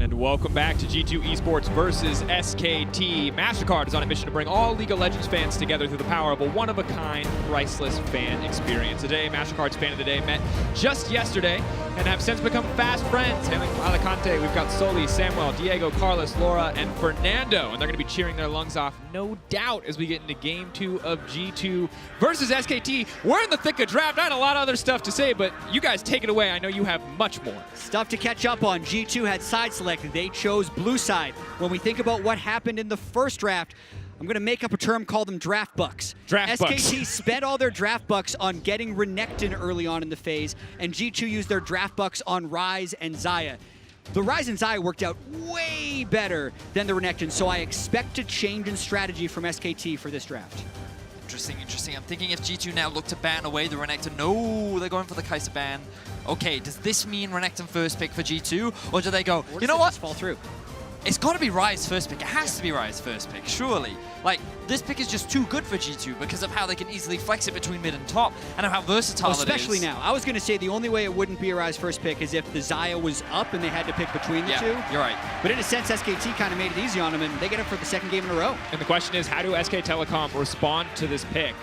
And welcome back to G2 Esports versus SKT. MasterCard is on a mission to bring all League of Legends fans together through the power of a one-of-a-kind, priceless fan experience. Today, MasterCard's Fan of the Day met just yesterday and have since become fast friends. Hailing from Alicante, we've got Soli, Samuel, Diego, Carlos, Laura, and Fernando. And they're going to be cheering their lungs off, no doubt, as we get into Game 2 of G2 versus SKT. We're in the thick of draft. I had a lot of other stuff to say, but you guys take it away. I know you have much more. Stuff to catch up on. G2 had side selected. They chose blue side. When we think about what happened in the first draft, I'm going to make up a term, call them draft bucks. Draft bucks. SKT spent all their draft bucks on getting Renekton early on in the phase, and G2 used their draft bucks on Ryze and Xayah. The Ryze and Xayah worked out way better than the Renekton, so I expect a change in strategy from SKT for this draft. Interesting. I'm thinking if G2 now look to ban away the Renekton. No, they're going for the Kai'Sa ban. Okay, does this mean Renekton first pick for G2? Or do they go, you know what? Fall through. It's got to be Ryze first pick. It has to be Ryze first pick, surely. Like, this pick is just too good for G2 because of how they can easily flex it between mid and top and how versatile it is. Especially now. I was going to say the only way it wouldn't be a Ryze first pick is if the Xayah was up and they had to pick between the two. You're right. But in a sense, SKT kind of made it easy on them, and they get it for the second game in a row. And the question is, how do SK Telecom respond to this pick?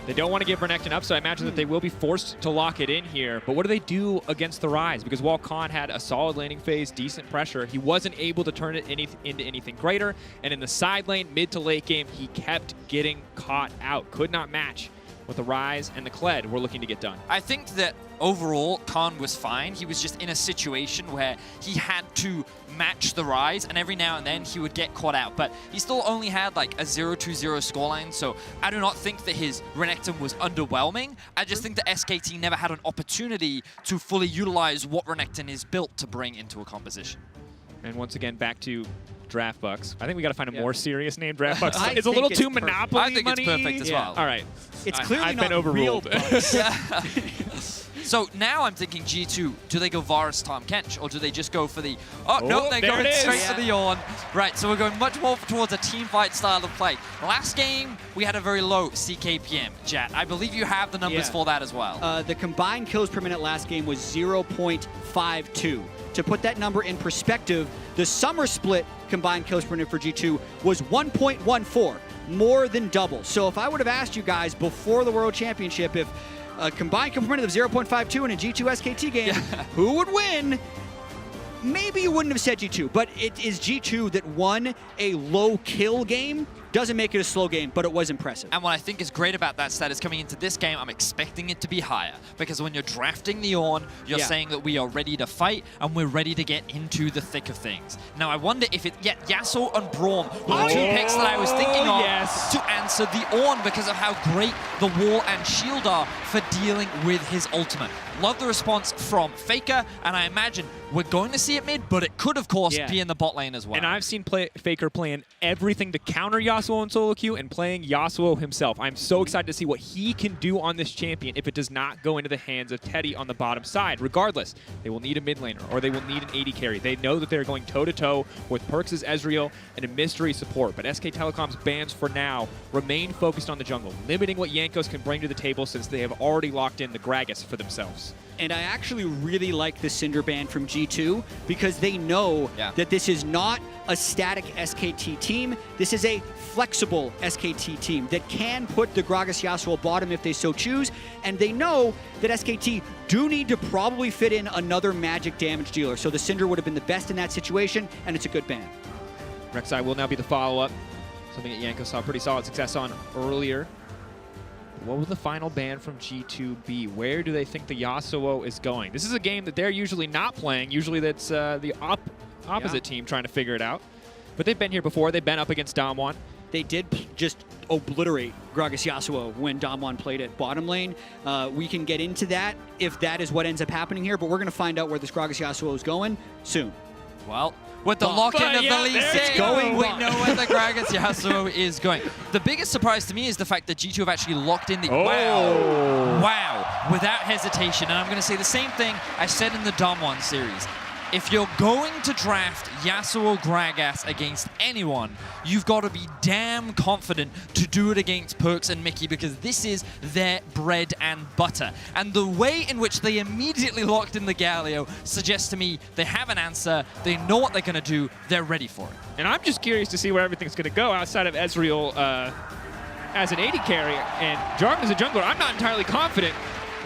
They don't want to give Renekton up, so I imagine that they will be forced to lock it in here. But what do they do against the Ryze? Because while Khan had a solid laning phase, decent pressure, he wasn't able to turn it into anything greater. And in the side lane, mid to late game, he kept getting caught out. Could not match what the Ryze and the Kled were looking to get done. I think that overall, Khan was fine. He was just in a situation where he had to match the Ryze, and every now and then he would get caught out. But he still only had like a 0-2-0 scoreline, so I do not think that his Renekton was underwhelming. I just think that SKT never had an opportunity to fully utilize what Renekton is built to bring into a composition. And once again, back to Draft Bucks. I think we got to find a more serious name. Draft Bucks. It's a think little it's too perfect. Monopoly I think money. it's perfect as well. All right. It's clearly I've not been overruled. real bucks. So now I'm thinking G2, do they go Varus Tahm Kench, or do they just go for the... Oh, no, they're going straight for the Yawn. Right, so we're going much more towards a team fight style of play. Last game, we had a very low CKPM, Jat. I believe you have the numbers for that as well. The combined kills per minute last game was 0.52. To put that number in perspective, the summer split combined kills per minute for G2 was 1.14, more than double. So if I would have asked you guys before the World Championship if a combined kill per minute of 0.52 in a G2 SKT game, who would win? Maybe you wouldn't have said G2, but it is G2 that won a low kill game. Doesn't make it a slow game, but it was impressive. And what I think is great about that stat is coming into this game, I'm expecting it to be higher. Because when you're drafting the Ornn, you're saying that we are ready to fight and we're ready to get into the thick of things. Now, I wonder if it... Yeah, Yasuo and Braum were the two picks that I was thinking of to answer the Ornn because of how great the wall and shield are for dealing with his ultimate. Love the response from Faker, and I imagine we're going to see it mid, but it could, of course, be in the bot lane as well. And I've seen Faker playing everything to counter Yasuo in solo queue and playing Yasuo himself. I'm so excited to see what he can do on this champion if it does not go into the hands of Teddy on the bottom side. Regardless, they will need a mid laner or they will need an AD carry. They know that they're going toe-to-toe with Perkz' Ezreal and a mystery support, but SK Telecom's bans for now remain focused on the jungle, limiting what Jankos can bring to the table since they have already locked in the Gragas for themselves. And I actually really like the Cinder ban from G2 because they know that this is not a static SKT team. This is a flexible SKT team that can put the Gragas Yasuo bottom if they so choose. And they know that SKT do need to probably fit in another magic damage dealer. So the Cinder would have been the best in that situation, and it's a good ban. Rek'Sai will now be the follow-up. Something that Jankos saw pretty solid success on earlier. What will the final ban from G2 be? Where do they think the Yasuo is going? This is a game that they're usually not playing. Usually that's the opposite team trying to figure it out. But they've been here before. They've been up against Damwon. They did just obliterate Gragas Yasuo when Damwon played at bottom lane. We can get into that if that is what ends up happening here, but we're going to find out where this Gragas Yasuo is going soon. Well, with the lock-in of the Lee Sin, we know where the Gragas Yasuo is going. The biggest surprise to me is the fact that G2 have actually locked in the... Wow, without hesitation. And I'm going to say the same thing I said in the Damwon series. If you're going to draft Yasuo Gragas against anyone, you've got to be damn confident to do it against Perks and Mickey, because this is their bread and butter. And the way in which they immediately locked in the Galio suggests to me they have an answer, they know what they're going to do, they're ready for it. And I'm just curious to see where everything's going to go outside of Ezreal as an AD carry and Jarvan as a jungler. I'm not entirely confident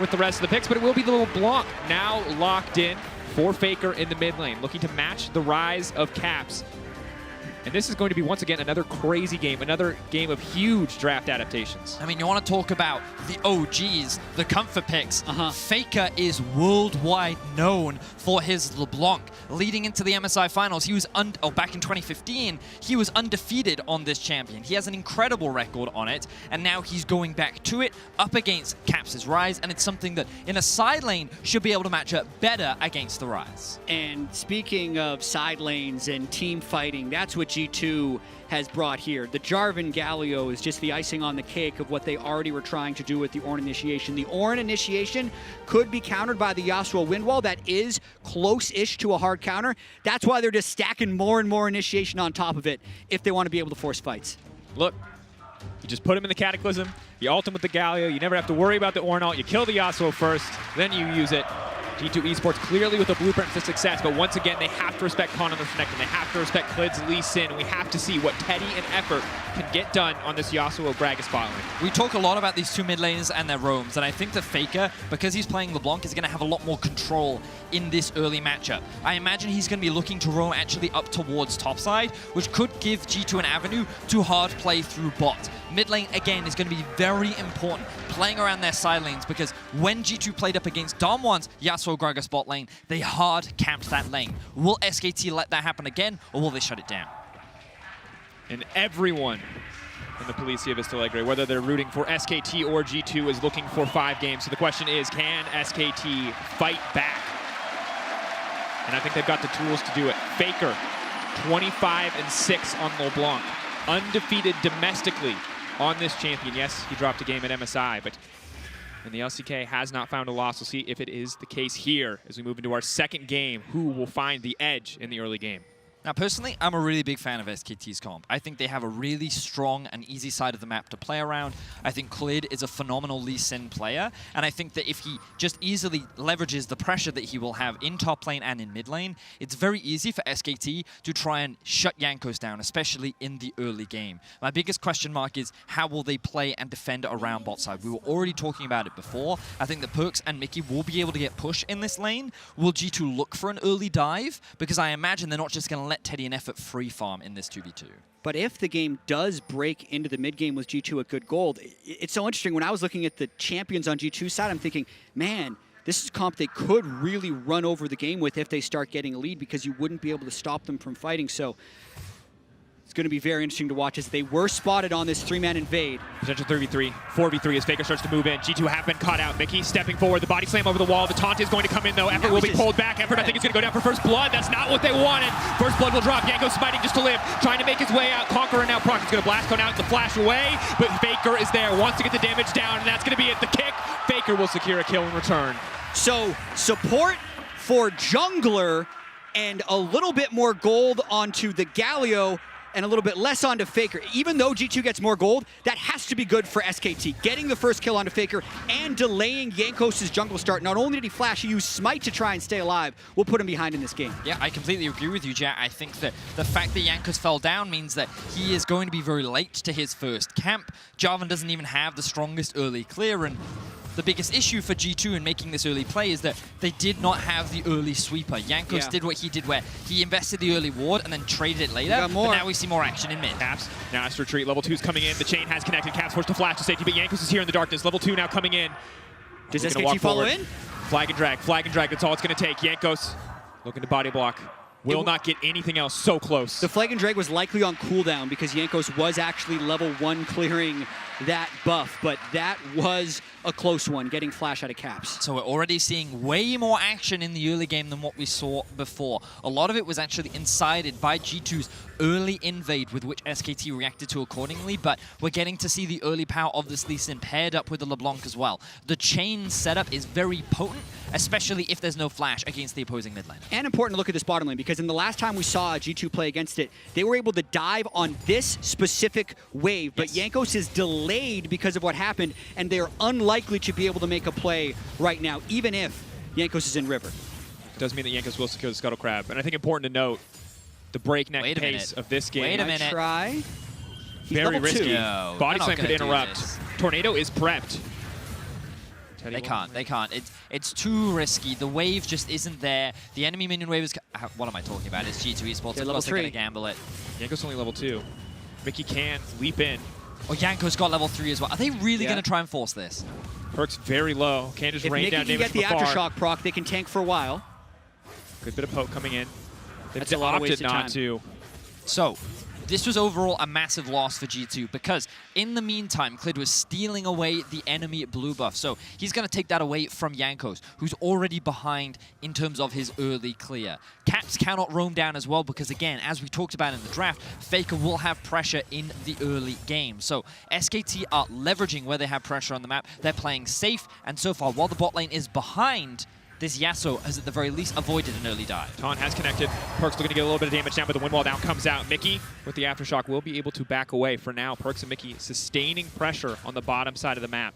with the rest of the picks, but it will be the LeBlanc now locked in for Faker in the mid lane, looking to match the rise of Caps. And this is going to be, once again, another crazy game, another game of huge draft adaptations. I mean, you want to talk about the OGs, the comfort picks. Faker is worldwide known for his LeBlanc. Leading into the MSI Finals, he was back in 2015, he was undefeated on this champion. He has an incredible record on it, and now he's going back to it, up against Caps' Rise, and it's something that, in a side lane, should be able to match up better against the Rise. And speaking of side lanes and team fighting, that's what G2 has brought here. The Jarvan Galio is just the icing on the cake of what they already were trying to do with the Ornn initiation. The Ornn initiation could be countered by the Yasuo wind wall. That is close-ish to a hard counter. That's why they're just stacking more and more initiation on top of it if they want to be able to force fights. Look, you just put him in the Cataclysm, you ult him with the Galio, you never have to worry about the Ornn ult, you kill the Yasuo first, then you use it. G2 Esports clearly with a blueprint for success, but once again, they have to respect Con on the Connect, and they have to respect Klid's Lee Sin. We have to see what Teddy and Effort can get done on this Yasuo Gragas spot lane. We talk a lot about these two mid laners and their roams, and I think that Faker, because he's playing LeBlanc, is going to have a lot more control in this early matchup. I imagine he's going to be looking to roam actually up towards topside, which could give G2 an avenue to hard play through bot. Mid lane, again, is going to be very important, playing around their side lanes, because when G2 played up against Damwon's Yasuo Gragas bot lane, they hard camped that lane. Will SKT let that happen again, or will they shut it down? And everyone in the Policia Vista Alegre, whether they're rooting for SKT or G2, is looking for 5 games. So the question is, can SKT fight back? And I think they've got the tools to do it. Faker, 25-6 on LeBlanc. Undefeated domestically on this champion. Yes, he dropped a game at MSI, but and the LCK has not found a loss. We'll see if it is the case here as we move into our second game. Who will find the edge in the early game? Now, personally, I'm a really big fan of SKT's comp. I think they have a really strong and easy side of the map to play around. I think Klid is a phenomenal Lee Sin player, and I think that if he just easily leverages the pressure that he will have in top lane and in mid lane, it's very easy for SKT to try and shut Jankos down, especially in the early game. My biggest question mark is, how will they play and defend around bot side? We were already talking about it before. I think that Perks and Mickey will be able to get push in this lane. Will G2 look for an early dive? Because I imagine they're not just going to let Teddy and Effort free farm in this 2v2. But if the game does break into the mid game with G2 at good gold, it's so interesting. When I was looking at the champions on G2 side, I'm thinking, man, this is a comp they could really run over the game with if they start getting a lead, because you wouldn't be able to stop them from fighting. So it's going to be very interesting to watch as they were spotted on this 3-man invade. Potential 3v3, 4v3 as Faker starts to move in. G2 have been caught out. Mickey stepping forward, the body slam over the wall. The taunt is going to come in though. Effort will be pulled back. Effort, I think, is going to go down for first blood. That's not what they wanted. First blood will drop. Yanko smiting just to live, trying to make his way out. Conqueror now. Proc is going to blast, going out, the flash away, but Faker is there, wants to get the damage down, and that's going to be it. The kick. Faker will secure a kill in return. So support for jungler and a little bit more gold onto the Galio and a little bit less onto Faker. Even though G2 gets more gold, that has to be good for SKT. Getting the first kill onto Faker and delaying Jankos' jungle start. Not only did he flash, he used Smite to try and stay alive. We'll put him behind in this game. Yeah, I completely agree with you, Jack. I think that the fact that Jankos fell down means that he is going to be very late to his first camp. Jarvan doesn't even have the strongest early clear, and the biggest issue for G2 in making this early play is that they did not have the early sweeper. Jankos did what he did, where he invested the early ward and then traded it later, but now we see more action in mid. Caps, now it's retreat. Level 2's coming in. The chain has connected. Caps forced to flash to safety, but Jankos is here in the darkness. Level 2 now coming in. Does SKT follow in? Flag and drag, flag and drag. That's all it's going to take. Jankos looking to body block. Will not get anything else. So close. The flag and drag was likely on cooldown because Jankos was actually level 1 clearing that buff, but that was a close one, getting flash out of Caps. So we're already seeing way more action in the early game than what we saw before. A lot of it was actually incited by G2's early invade, with which SKT reacted to accordingly, but we're getting to see the early power of this Lee Sin paired up with the LeBlanc as well. The chain setup is very potent, especially if there's no flash against the opposing mid laner. And important to look at this bottom lane, because in the last time we saw G2 play against it, they were able to dive on this specific wave, but Jankos is delayed because of what happened, and they're unlikely to be able to make a play right now, even if Jankos is in river. It does mean that Jankos will secure the Scuttle Crab. And I think important to note, the breakneck pace of this game. Wait a minute. Try. Very risky. No, Body slam could interrupt. Tornado is prepped. They can't. It's too risky. The wave just isn't there. The enemy minion wave is... What am I talking about? It's G2 Esports. They're of course they're going to gamble it. Jankos only level 2. Mickey can leap in. Oh, Jankos got level 3 as well. Are they really going to try and force this? Perk's very low. Can't just rain down damage from afar. If Mickey can get the Aftershock proc, they can tank for a while. Good bit of poke coming in. That's a lot of wasted not time. to. So, this was overall a massive loss for G2 because in the meantime, Clid was stealing away the enemy blue buff. So he's going to take that away from Jankos, who's already behind in terms of his early clear. Caps cannot roam down as well because, again, as we talked about in the draft, Faker will have pressure in the early game. So SKT are leveraging where they have pressure on the map. They're playing safe, and so far, while the bot lane is behind, this Yasuo has at the very least avoided an early dive. Taunt has connected. Perk's looking to get a little bit of damage now, but the wind wall down comes out. Mickey, with the Aftershock, will be able to back away. For now, Perks and Mickey sustaining pressure on the bottom side of the map.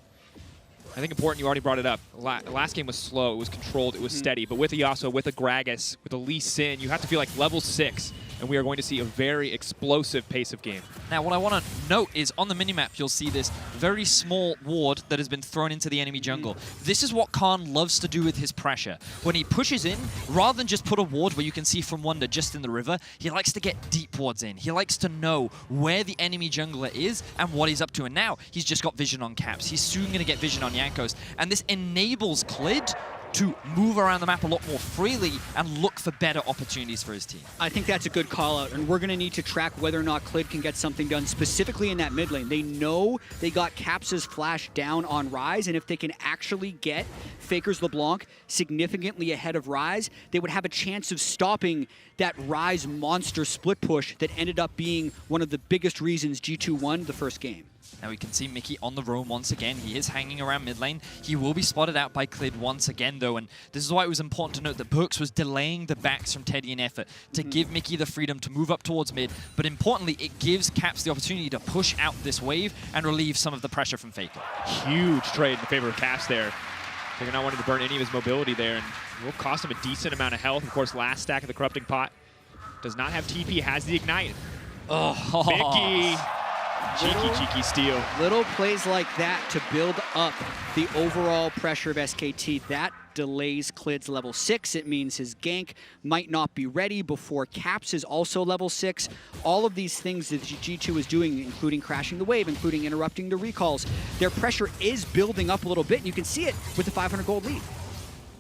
I think important, you already brought it up. Last game was slow, it was controlled, it was steady. But with a Yasuo, with a Gragas, with a Lee Sin, you have to feel like level 6. And we are going to see a very explosive pace of game. Now, what I want to note is on the minimap, you'll see this very small ward that has been thrown into the enemy jungle. This is what Khan loves to do with his pressure. When he pushes in, rather than just put a ward where you can see from Wonder just in the river, he likes to get deep wards in. He likes to know where the enemy jungler is and what he's up to. And now, he's just got vision on Caps. He's soon going to get vision on Jankos. And this enables Clid to move around the map a lot more freely and look for better opportunities for his team. I think that's a good call out, and we're going to need to track whether or not Clid can get something done specifically in that mid lane. They know they got Caps' flash down on Ryze, and if they can actually get Faker's LeBlanc significantly ahead of Ryze, they would have a chance of stopping that Ryze monster split push that ended up being one of the biggest reasons G2 won the first game. Now we can see Mickey on the roam once again. He is hanging around mid lane. He will be spotted out by Clid once again, though, and this is why it was important to note that Perks was delaying the backs from Teddy in effort to give Mickey the freedom to move up towards mid, but importantly, it gives Caps the opportunity to push out this wave and relieve some of the pressure from Faker. Huge trade in favor of Caps there. Faker not wanting to burn any of his mobility there, and it will cost him a decent amount of health. Of course, last stack of the Corrupting Pot. Does not have TP, has the Ignite. Oh, Mickey. Cheeky steal. Little plays like that to build up the overall pressure of SKT. That delays Clid's level 6. It means his gank might not be ready before Caps is also level 6. All of these things that G2 is doing, including crashing the wave, including interrupting the recalls, their pressure is building up a little bit, and you can see it with the 500 gold lead.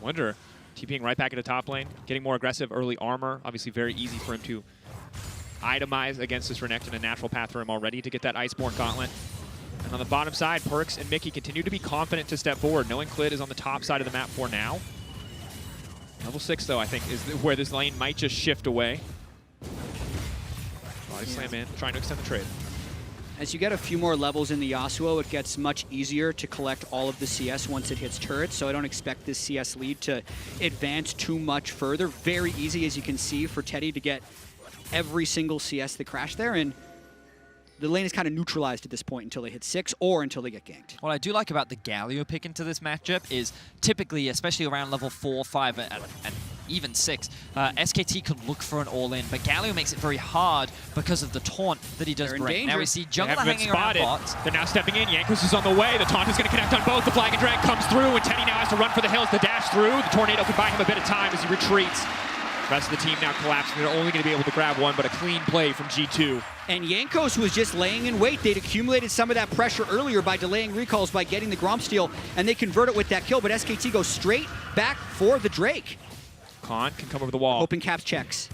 Wonder, TPing right back into top lane, getting more aggressive, early armor. Obviously very easy for him to itemize against this Renekton, a natural path for him already to get that Iceborne Gauntlet. And on the bottom side, Perks and Mickey continue to be confident to step forward, knowing Clid is on the top side of the map for now. Level 6, though, I think, is where this lane might just shift away. Body slam in, trying to extend the trade. As you get a few more levels in the Yasuo, it gets much easier to collect all of the CS once it hits turrets, so I don't expect this CS lead to advance too much further. Very easy, as you can see, for Teddy to get every single CS that crashed there, and the lane is kind of neutralized at this point until they hit 6 or until they get ganked. What I do like about the Galio pick into this matchup is typically, especially around level 4, 5, and even 6, SKT could look for an all-in, but Galio makes it very hard because of the taunt that he does bring. Now we see Jungler hanging around bots. They're now stepping in. Jankos is on the way. The taunt is going to connect on both. The Flag and Drag comes through, and Teddy now has to run for the hills to dash through. The Tornado can buy him a bit of time as he retreats. The rest of the team now collapsing. They're only going to be able to grab one, but a clean play from G2. And Jankos was just laying in wait. They'd accumulated some of that pressure earlier by delaying recalls, by getting the Gromp steal, and they convert it with that kill, but SKT goes straight back for the Drake. Khan can come over the wall. Hoping Caps checks.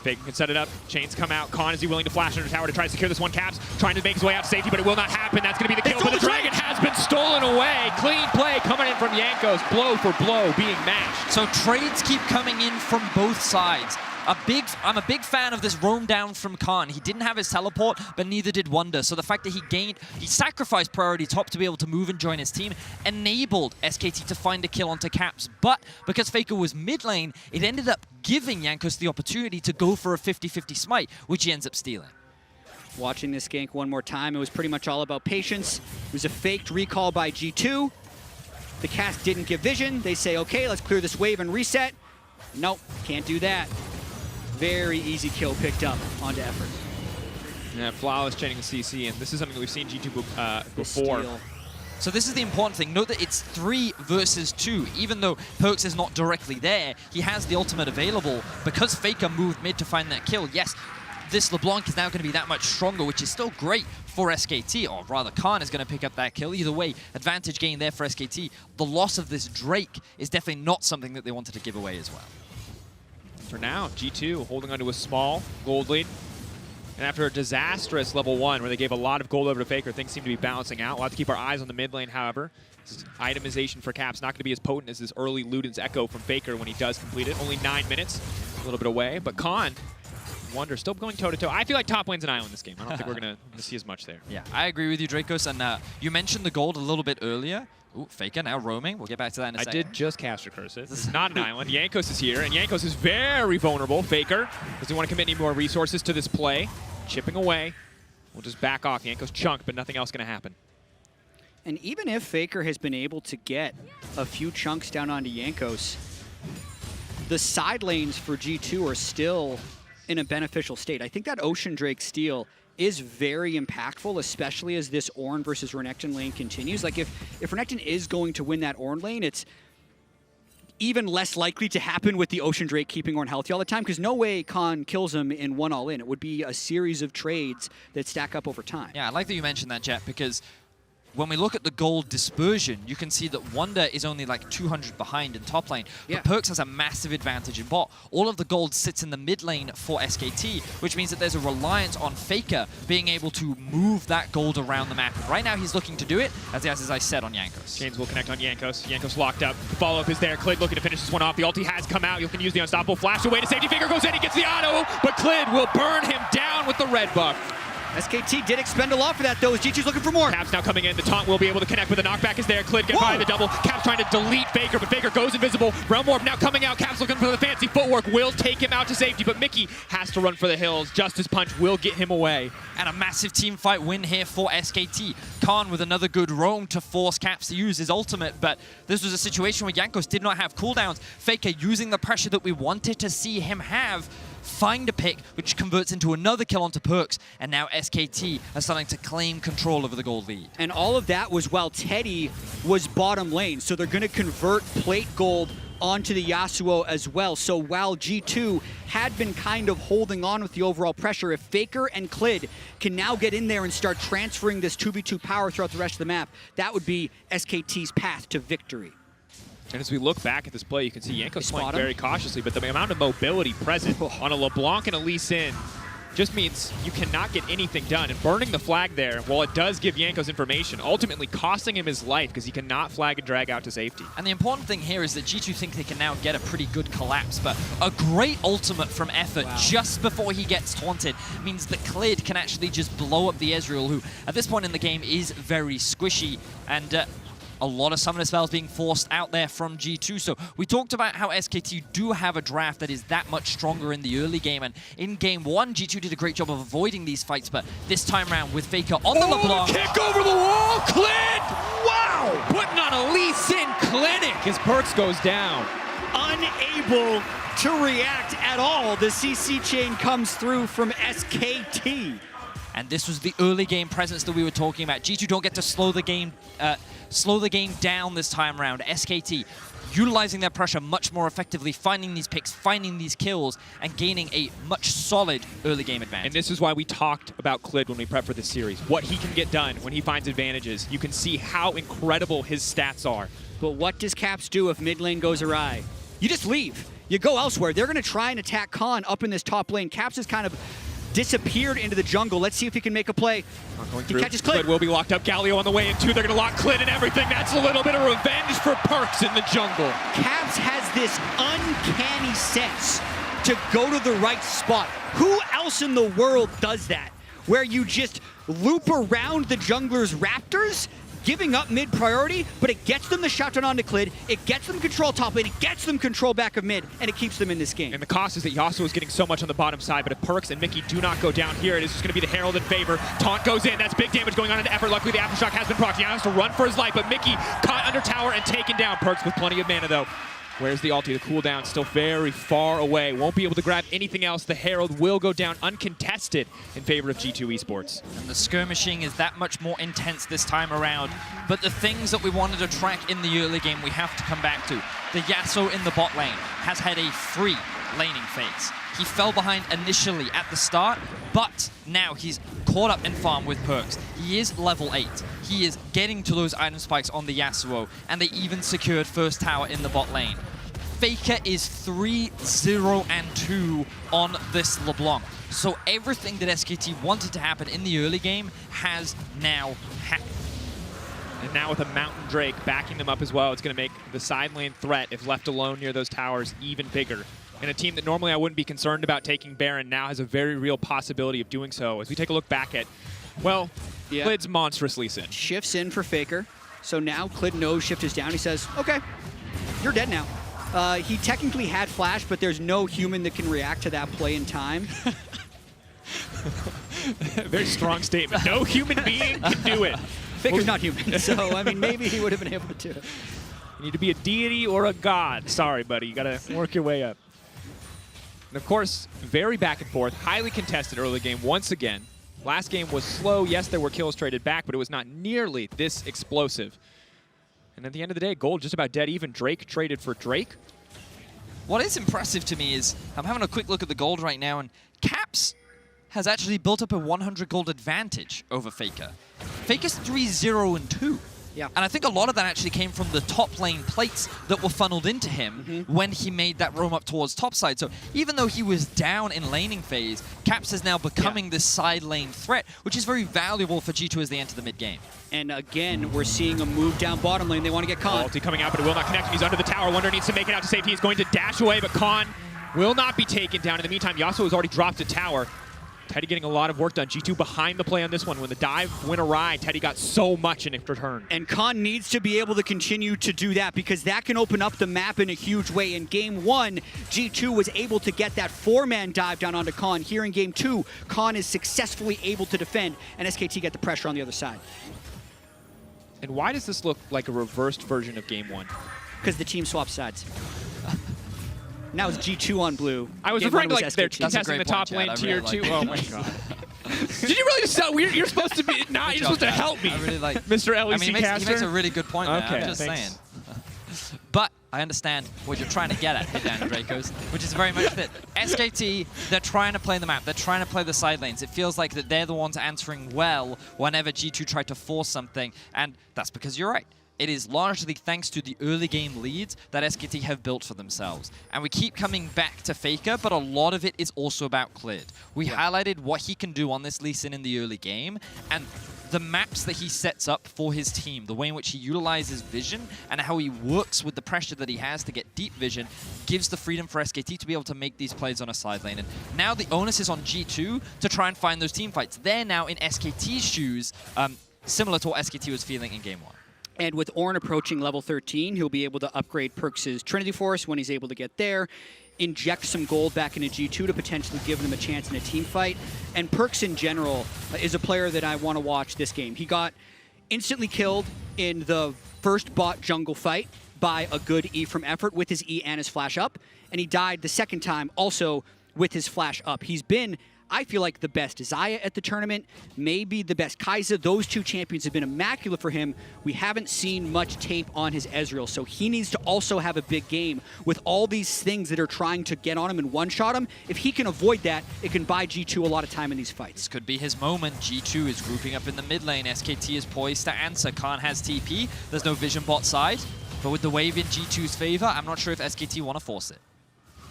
Faker can set it up. Chains come out. Khan, is he willing to flash under the tower to try to secure this one? Caps trying to make his way out to safety, but it will not happen. That's going to be the kill, but the Dragon has been stolen away. Clean play coming in from Jankos. Blow for blow being matched. So trades keep coming in from both sides. I'm a big fan of this roam down from Khan. He didn't have his teleport, but neither did Wonder. So the fact that he sacrificed priority top to be able to move and join his team enabled SKT to find a kill onto Caps. But because Faker was mid lane, it ended up giving Jankos the opportunity to go for a 50-50 smite, which he ends up stealing. Watching this gank one more time, it was pretty much all about patience. It was a faked recall by G2. The cast didn't give vision. They say, okay, let's clear this wave and reset. Nope, can't do that. Very easy kill picked up onto effort. Yeah, flawless chaining the CC, and this is something that we've seen G2 before. Steal. So this is the important thing. Note that it's 3 versus 2. Even though Perkz is not directly there, he has the ultimate available. Because Faker moved mid to find that kill, yes, this LeBlanc is now going to be that much stronger, which is still great for SKT, or rather Khan is going to pick up that kill. Either way, advantage gain there for SKT. The loss of this Drake is definitely not something that they wanted to give away as well. For now, G2 holding onto a small gold lead. And after a disastrous level 1 where they gave a lot of gold over to Faker, things seem to be balancing out. We'll have to keep our eyes on the mid lane, however. This itemization for Caps not going to be as potent as this early Luden's Echo from Faker when he does complete it. Only 9 minutes, a little bit away. But Khan, Wonder still going toe-to-toe. I feel like top lane's an island this game. I don't think we're going to see as much there. Yeah, I agree with you, Dracos. And you mentioned the gold a little bit earlier. Ooh, Faker now roaming. We'll get back to that in a second. I did just caster curse it. This is not an island. Jankos is here, and Jankos is very vulnerable. Faker doesn't want to commit any more resources to this play. Chipping away. We'll just back off. Jankos chunk, but nothing else going to happen. And even if Faker has been able to get a few chunks down onto Jankos, the side lanes for G2 are still in a beneficial state. I think that Ocean Drake steal is very impactful, especially as this Ornn versus Renekton lane continues. Like if Renekton is going to win that Ornn lane, it's even less likely to happen with the Ocean Drake keeping Ornn healthy all the time, because no way Khan kills him in one all-in. It would be a series of trades that stack up over time. Yeah, I like that you mentioned that, Jet, because when we look at the gold dispersion, you can see that Wonder is only like 200 behind in top lane, but Perkz has a massive advantage in bot. All of the gold sits in the mid lane for SKT, which means that there's a reliance on Faker being able to move that gold around the map. And right now he's looking to do it, as I said, on Jankos. Chains will connect on Jankos. Jankos locked up. The follow-up is there. Klid looking to finish this one off. The ulti has come out. You can use the unstoppable flash away to safety. Faker goes in, he gets the auto, but Klid will burn him down with the red buff. SKT did expend a lot for that, though, as G2's looking for more. Caps now coming in. The taunt will be able to connect, but the knockback is there. Klid get by the double. Caps trying to delete Faker, but Faker goes invisible. Realm Warp now coming out. Caps looking for the fancy footwork. Will take him out to safety, but Mickey has to run for the hills. Justice Punch will get him away. And a massive team fight win here for SKT. Khan with another good roam to force Caps to use his ultimate, but this was a situation where Jankos did not have cooldowns. Faker using the pressure that we wanted to see him have, find a pick, which converts into another kill onto Perkz, and now SKT are starting to claim control over the gold lead. And all of that was while Teddy was bottom lane, so they're going to convert plate gold onto the Yasuo as well. So while G2 had been kind of holding on with the overall pressure, if Faker and Klid can now get in there and start transferring this 2v2 power throughout the rest of the map, that would be SKT's path to victory. And as we look back at this play, you can see Jankos playing very cautiously, but the amount of mobility present on a LeBlanc and a Lee Sin just means you cannot get anything done. And burning the flag there, while it does give Jankos information, ultimately costing him his life because he cannot flag and drag out to safety. And the important thing here is that G2 think they can now get a pretty good collapse, but a great ultimate from Effort just before he gets taunted means that Klid can actually just blow up the Ezreal, who at this point in the game is very squishy. And a lot of summoner spells being forced out there from G2. So we talked about how SKT do have a draft that is that much stronger in the early game. And in game 1, G2 did a great job of avoiding these fights. But this time around with Faker on the LeBlanc. Kick over the wall, Klid! Wow! Putting on a Lee Sin clinic as Perkz goes down. Unable to react at all. The CC chain comes through from SKT. And this was the early game presence that we were talking about. G2 don't get to slow the game down this time around. SKT utilizing their pressure much more effectively, finding these picks, finding these kills, and gaining a much solid early game advantage. And this is why we talked about Klid when we prepped for this series. What he can get done when he finds advantages. You can see how incredible his stats are. But what does Caps do if mid lane goes awry? You just leave. You go elsewhere. They're going to try and attack Khan up in this top lane. Caps has kind of disappeared into the jungle. Let's see if he can make a play. He catches Klid. Klid will be locked up. Galio on the way in too. They're going to lock Klid and everything. That's a little bit of revenge for Perkz in the jungle. Caps has this uncanny sense to go to the right spot. Who else in the world does that? Where you just loop around the jungler's raptors, giving up mid priority, but it gets them the shutdown onto Clid, it gets them control top lane, it gets them control back of mid, and it keeps them in this game. And the cost is that Yasuo is getting so much on the bottom side, but if Perks and Mickey do not go down here, it is just going to be the Herald in favor. Taunt goes in, that's big damage going on into Effort. Luckily the Aftershock has been procced. He has to run for his life, but Mickey caught under tower and taken down. Perks with plenty of mana though. Where's the ulti? The cooldown still very far away. Won't be able to grab anything else. The Herald will go down uncontested in favor of G2 Esports. And the skirmishing is that much more intense this time around. But the things that we wanted to track in the early game, we have to come back to. The Yasuo in the bot lane has had a free laning phase. He fell behind initially at the start, but now he's caught up in farm with Perks. He is level 8. He is getting to those item spikes on the Yasuo, and they even secured first tower in the bot lane. Faker is 3-0-2 on this LeBlanc. So everything that SKT wanted to happen in the early game has now happened. And now with a Mountain Drake backing them up as well, it's going to make the side lane threat, if left alone near those towers, even bigger. And a team that normally I wouldn't be concerned about taking Baron now has a very real possibility of doing so. As we take a look back at, well, Clid's monstrously in. Shifts in for Faker. So now Clid knows Shift is down. He says, okay, you're dead now. He technically had Flash, but there's no human that can react to that play in time. Very strong statement. No human being can do it. Faker's not human, so I mean, maybe he would have been able to do it. You need to be a deity or a god. Sorry, buddy. You got to work your way up. And of course, very back and forth, highly contested early game once again. Last game was slow. Yes, there were kills traded back, but it was not nearly this explosive. And at the end of the day, gold just about dead even. Drake traded for Drake. What is impressive to me is, I'm having a quick look at the gold right now, and Caps has actually built up a 100 gold advantage over Faker. Faker's 3-0-2. Yeah. And I think a lot of that actually came from the top lane plates that were funneled into him when he made that roam up towards top side. So even though he was down in laning phase, Caps is now becoming this side lane threat, which is very valuable for G2 as they enter the mid game. And again, we're seeing a move down bottom lane. They want to get Khan. Ulti coming out, but it will not connect. He's under the tower. Wonder needs to make it out to safety. He's going to dash away, but Khan will not be taken down. In the meantime, Yasuo has already dropped a tower. Teddy getting a lot of work done. G2 behind the play on this one. When the dive went awry, Teddy got so much in return. And Khan needs to be able to continue to do that because that can open up the map in a huge way. In game 1, G2 was able to get that 4-man dive down onto Khan. Here in game 2, Khan is successfully able to defend, and SKT get the pressure on the other side. And why does this look like a reversed version of game 1? Because the team swapped sides. Now it's G2 on blue. I was referring to like they're contesting the top lane tier 2. Oh my god. Did you really just tell? You're supposed to be not. You're supposed to help me. I really like Mr. LEC I mean, he caster. makes a really good point there. Okay, I'm just thanks. saying. But I understand what you're trying to get at, Hidden Dracos, which is very much that SKT, they're trying to play the map. They're trying to play the side lanes. It feels like that they're the ones answering well whenever G2 try to force something, and that's because you're right. It is largely thanks to the early game leads that SKT have built for themselves. And we keep coming back to Faker, but a lot of it is also about Clid. We highlighted what he can do on this Lee Sin in the early game, and the maps that he sets up for his team, the way in which he utilizes vision and how he works with the pressure that he has to get deep vision, gives the freedom for SKT to be able to make these plays on a side lane. And now the onus is on G2 to try and find those team fights. They're now in SKT's shoes, similar to what SKT was feeling in game 1. And with Ornn approaching level 13, he'll be able to upgrade Perks' Trinity Force when he's able to get there, inject some gold back into G2 to potentially give them a chance in a team fight. And Perks in general is a player that I want to watch this game. He got instantly killed in the first bot jungle fight by a good E from Effort with his E and his flash up, and he died the second time also with his flash up. He's been, I feel like, the best Xayah at the tournament, maybe the best Kai'Sa. Those two champions have been immaculate for him. We haven't seen much tape on his Ezreal, so he needs to also have a big game with all these things that are trying to get on him and one-shot him. If he can avoid that, it can buy G2 a lot of time in these fights. This could be his moment. G2 is grouping up in the mid lane. SKT is poised to answer. Khan has TP. There's no vision bot side, but with the wave in G2's favor, I'm not sure if SKT want to force it.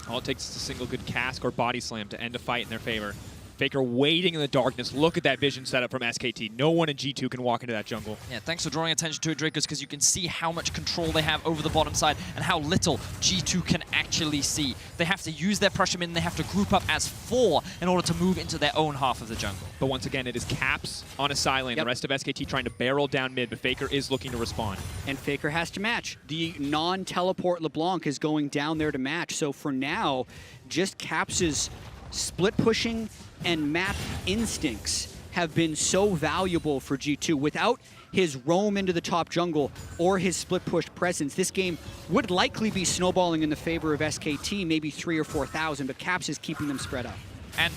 All it takes is a single good cask or body slam to end a fight in their favor. Faker waiting in the darkness. Look at that vision setup from SKT. No one in G2 can walk into that jungle. Yeah, thanks for drawing attention to it, Drakers, because you can see how much control they have over the bottom side and how little G2 can actually see. They have to use their pressure mid, and they have to group up as 4 in order to move into their own half of the jungle. But once again, it is Caps on a side lane. The rest of SKT trying to barrel down mid, but Faker is looking to respond. And Faker has to match. The non-teleport LeBlanc is going down there to match. So for now, just Caps' split pushing and map instincts have been so valuable for G2. Without his roam into the top jungle or his split push presence, this game would likely be snowballing in the favor of SKT, maybe 3,000 or 4,000, but Caps is keeping them spread out. And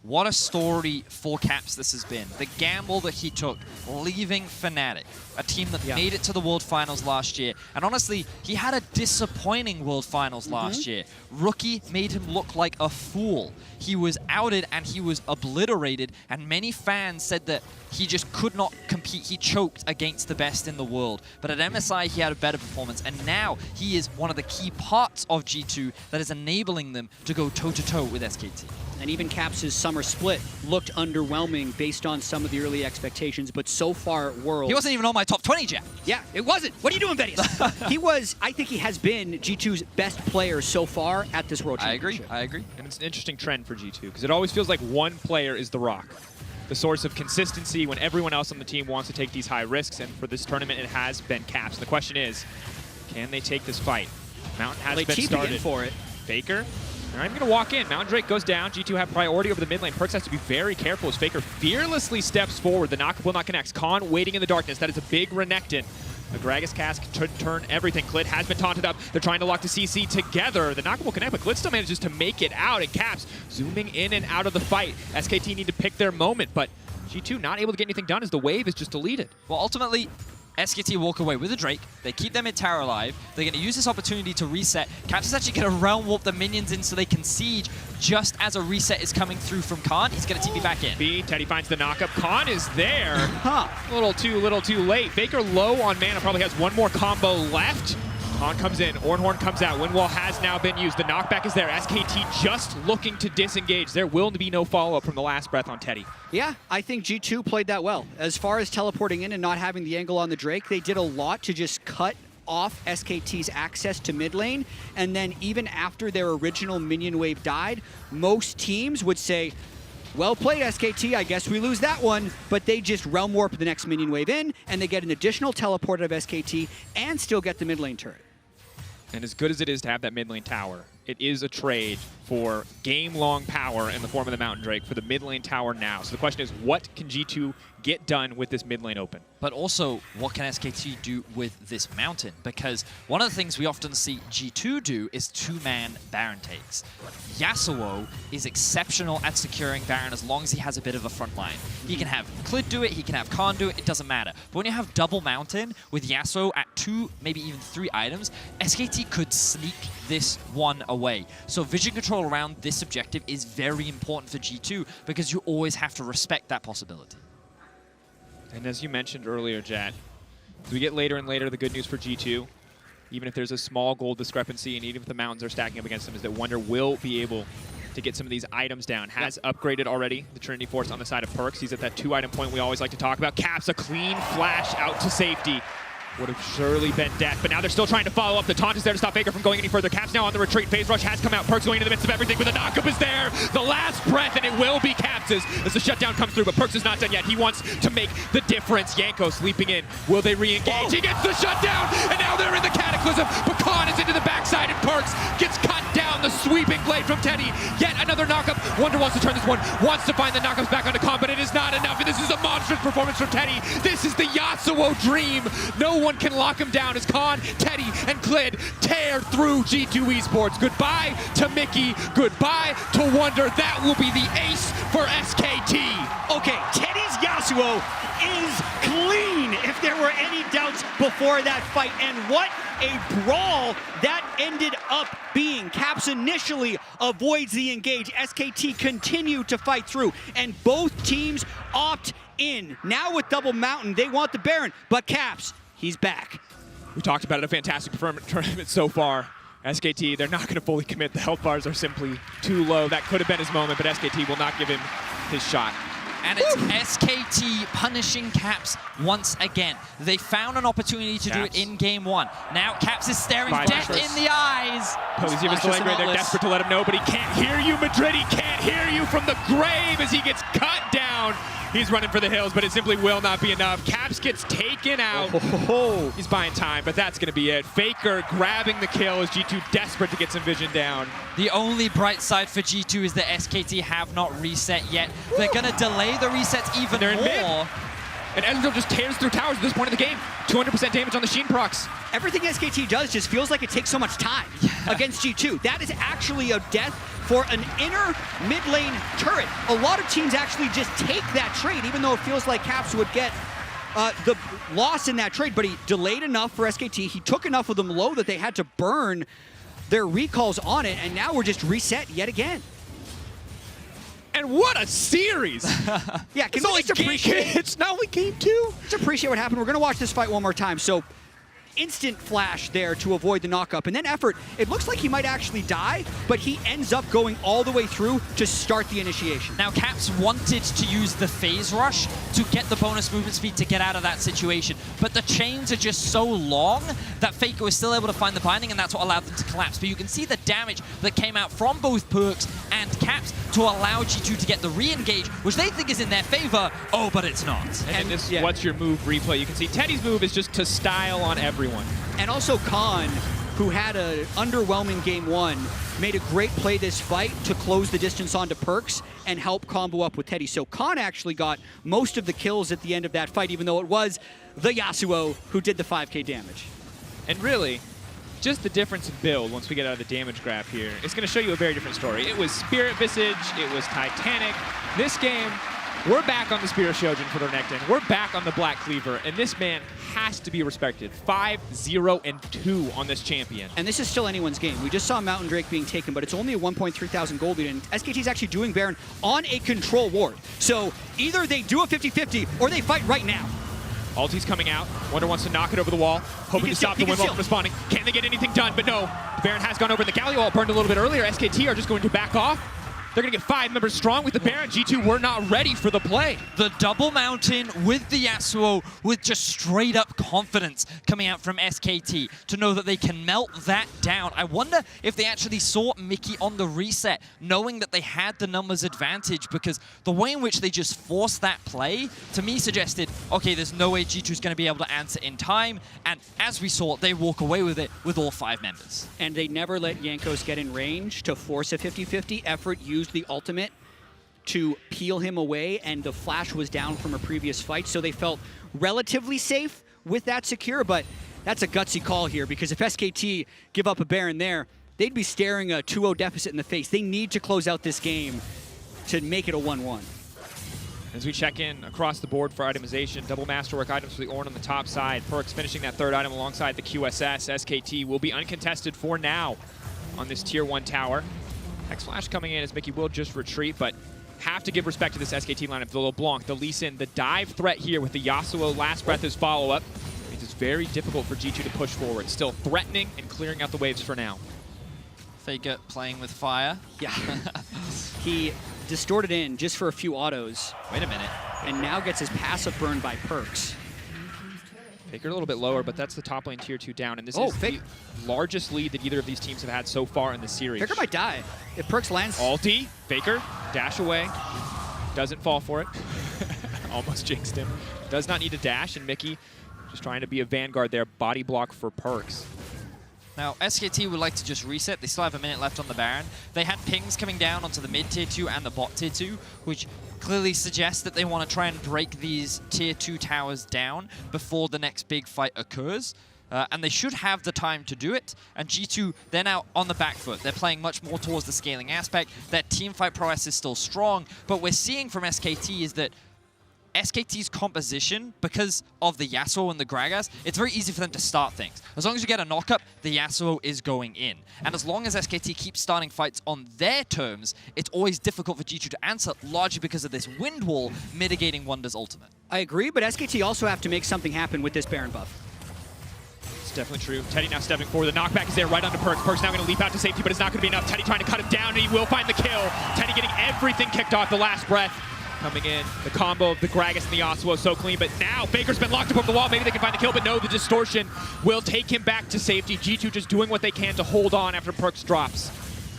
what a story for Caps this has been. The gamble that he took, leaving Fnatic, a team that made it to the World Finals last year. And honestly, he had a disappointing World Finals last year. Rookie made him look like a fool. He was outed and he was obliterated, and many fans said that he just could not compete. He choked against the best in the world. But at MSI, he had a better performance, and now he is one of the key parts of G2 that is enabling them to go toe-to-toe with SKT. And even Caps' summer split looked underwhelming based on some of the early expectations, but so far at Worlds... He wasn't even on my top 20, Jack. Yeah, it wasn't. What are you doing, Vedius? He was, I think he has been G2's best player so far at this World Championship. I agree. And it's an interesting trend for G2, because it always feels like one player is the rock. The source of consistency when everyone else on the team wants to take these high risks, and for this tournament, it has been Caps. And the question is, can they take this fight? Mountain has been started. For it. Faker, all right, I'm going to walk in. Mountain Drake goes down. G2 have priority over the mid lane. Perkz has to be very careful as Faker fearlessly steps forward. The knock will not connect. Khan waiting in the darkness. That is a big Renekton. The Gragas Cask could turn everything. Clit has been taunted up. They're trying to lock the CC together. The knock will connect, but Clit still manages to make it out. And Caps zooming in and out of the fight. SKT need to pick their moment, but G2 not able to get anything done as the wave is just deleted. Well, ultimately, SKT walk away with a Drake. They keep their mid-tower alive. They're going to use this opportunity to reset. Caps is actually going to realm warp the minions in so they can siege just as a reset is coming through from Khan. He's going to TP back in. B, Teddy finds the knockup. Khan is there. A little too late. Faker low on mana, probably has one more combo left. Khan comes in, Ornhorn comes out, Windwall has now been used, the knockback is there, SKT just looking to disengage. There will be no follow-up from the last breath on Teddy. Yeah, I think G2 played that well. As far as teleporting in and not having the angle on the Drake, they did a lot to just cut off SKT's access to mid lane, and then even after their original minion wave died, most teams would say, well played, SKT, I guess we lose that one, but they just realm warp the next minion wave in, and they get an additional teleport of SKT and still get the mid lane turret. And as good as it is to have that mid lane tower, it is a trade for game-long power in the form of the Mountain Drake for the mid lane tower now. So the question is, what can G2 get done with this mid lane open? But also, what can SKT do with this mountain? Because one of the things we often see G2 do is two-man Baron takes. Yasuo is exceptional at securing Baron as long as he has a bit of a front line. He can have Clit do it, he can have Khan do it, it doesn't matter. But when you have double mountain with Yasuo at 2, maybe even 3 items, SKT could sneak this one away. So vision control around this objective is very important for G2 because you always have to respect that possibility. And as you mentioned earlier, Jad, as we get later and later, the good news for G2, even if there's a small gold discrepancy and even if the mountains are stacking up against them, is that Wonder will be able to get some of these items down. Has upgraded already the Trinity Force on the side of Perkz. He's at that 2-item point we always like to talk about. Caps a clean flash out to safety. Would have surely been death, but now they're still trying to follow up. The taunt is there to stop Faker from going any further. Caps now on the retreat. Phase Rush has come out. Perkz going into the midst of everything, but the knockup is there. The last breath, and it will be Caps's as the shutdown comes through, but Perkz is not done yet. He wants to make the difference. Yanko sleeping in. Will they re-engage? He gets the shutdown, and now they're in the Cataclysm. Khan is into the backside, and Perkz gets cut down. The sweeping blade from Teddy. Yet another knockup. Wonder wants to turn this one. Wants to find the knockups back onto Khan, but it is not enough, and this is a monstrous performance from Teddy. This is the Yasuo dream. No one can lock him down as Khan, Teddy, and Clid tear through G2 Esports. Goodbye to Mickey. Goodbye to Wonder. That will be the ace for SKT. Okay, Teddy's Yasuo is clean if there were any doubts before that fight. And what a brawl that ended up being. Caps initially avoids the engage. SKT continue to fight through, and both teams opt in. Now with Double Mountain, they want the Baron, but Caps, he's back. We talked about it, a fantastic tournament so far. SKT, they're not going to fully commit. The health bars are simply too low. That could have been his moment, but SKT will not give him his shot. And it's SKT punishing Caps once again. They found an opportunity to do it in game 1. Now Caps is staring death in the eyes. Posey was delaying right there, desperate to let him know, but he can't hear you, Madrid. He can't hear you from the grave as he gets cut down. He's running for the hills, but it simply will not be enough. Caps gets taken out. He's buying time, but that's going to be it. Faker grabbing the kill as G2 desperate to get some vision down. The only bright side for G2 is that SKT have not reset yet. They're going to delay the resets even more. And Ezreal just tears through towers at this point of the game. 200% damage on the Sheen procs. Everything SKT does just feels like it takes so much time against G2. That is actually a death for an inner mid lane turret. A lot of teams actually just take that trade, even though it feels like Caps would get the loss in that trade, but he delayed enough for SKT. He took enough of them low that they had to burn their recalls on it, and now we're just reset yet again. And what a series! Yeah, can we just appreciate it's not only game 2. Just appreciate what happened. We're gonna watch this fight one more time. So instant flash there to avoid the knockup, and then effort. It looks like he might actually die, but he ends up going all the way through to start the initiation. Now Caps wanted to use the phase rush to get the bonus movement speed to get out of that situation, but the chains are just so long that Faker was still able to find the binding, and that's what allowed them to collapse. But you can see the damage that came out from both Perks and Caps to allow G2 to get the re-engage, which they think is in their favor. Oh, but it's not. And this what's your move replay. You can see Teddy's move is just to style on everyone. And also Khan, who had an underwhelming game 1, made a great play this fight to close the distance onto Perks and help combo up with Teddy. So Khan actually got most of the kills at the end of that fight, even though it was the Yasuo who did the 5k damage. And really, just the difference in build once we get out of the damage graph here, it's going to show you a very different story. It was Spirit Visage, it was Titanic. This game, we're back on the Spirit Shojin for the Renekton. We're back on the Black Cleaver, and this man has to be respected. 5-0-2 on this champion. And this is still anyone's game. We just saw Mountain Drake being taken, but it's only a 1.3 thousand gold lead, and SKT's actually doing Baron on a control ward. So either they do a 50-50 or they fight right now. Ulti's coming out. Wonder wants to knock it over the wall, hoping to stop the Windwall from responding. Can they get anything done? But no, the Baron has gone over. The Galio ult burned a little bit earlier. SKT are just going to back off. They're going to get 5 members strong with the Baron. G2 were not ready for the play. The double mountain with the Yasuo with just straight up confidence coming out from SKT to know that they can melt that down. I wonder if they actually saw Mickey on the reset, knowing that they had the numbers advantage, because the way in which they just forced that play, to me suggested, okay, there's no way G2's going to be able to answer in time. And as we saw, they walk away with it with all 5 members. And they never let Jankos get in range to force a 50-50. Effort used the ultimate to peel him away, and the flash was down from a previous fight, so they felt relatively safe with that secure, but that's a gutsy call here, because if SKT give up a Baron there, they'd be staring a 2-0 deficit in the face. They need to close out this game to make it a 1-1. As we check in across the board for itemization, double masterwork items for the Ornn on the top side. Perks finishing that 3rd item alongside the QSS. SKT will be uncontested for now on this tier 1 tower. X-Flash coming in as Mickey will just retreat, but have to give respect to this SKT lineup. The LeBlanc, the Lee Sin, the dive threat here with the Yasuo last breath as follow-up. It is very difficult for G2 to push forward. Still threatening and clearing out the waves for now. Faker playing with fire. Yeah. He distorted in just for a few autos. Wait a minute. And now gets his passive burned by Perks. Faker a little bit lower, but that's the top lane tier 2 down. And this is the largest lead that either of these teams have had so far in the series. Faker might die if Perks lands. Ulti, Faker, dash away. Doesn't fall for it. Almost jinxed him. Does not need to dash, and Mickey just trying to be a vanguard there. Body block for Perks. Now, SKT would like to just reset. They still have a minute left on the Baron. They had pings coming down onto the mid tier 2 and the bot tier 2, which clearly suggests that they want to try and break these tier 2 towers down before the next big fight occurs. And they should have the time to do it. And G2, they're now on the back foot. They're playing much more towards the scaling aspect. Their teamfight prowess is still strong. But what we're seeing from SKT is that SKT's composition, because of the Yasuo and the Gragas, it's very easy for them to start things. As long as you get a knockup, the Yasuo is going in. And as long as SKT keeps starting fights on their terms, it's always difficult for G2 to answer, largely because of this wind wall mitigating Wunder's ultimate. I agree, but SKT also have to make something happen with this Baron buff. It's definitely true. Teddy now stepping forward. The knockback is there right onto Perks. Perks now going to leap out to safety, but it's not going to be enough. Teddy trying to cut him down, and he will find the kill. Teddy getting everything kicked off the last breath. Coming in, the combo of the Gragas and the Yasuo so clean, but now Faker's been locked up over the wall. Maybe they can find the kill, but no, the distortion will take him back to safety. G2 just doing what they can to hold on after Perks drops.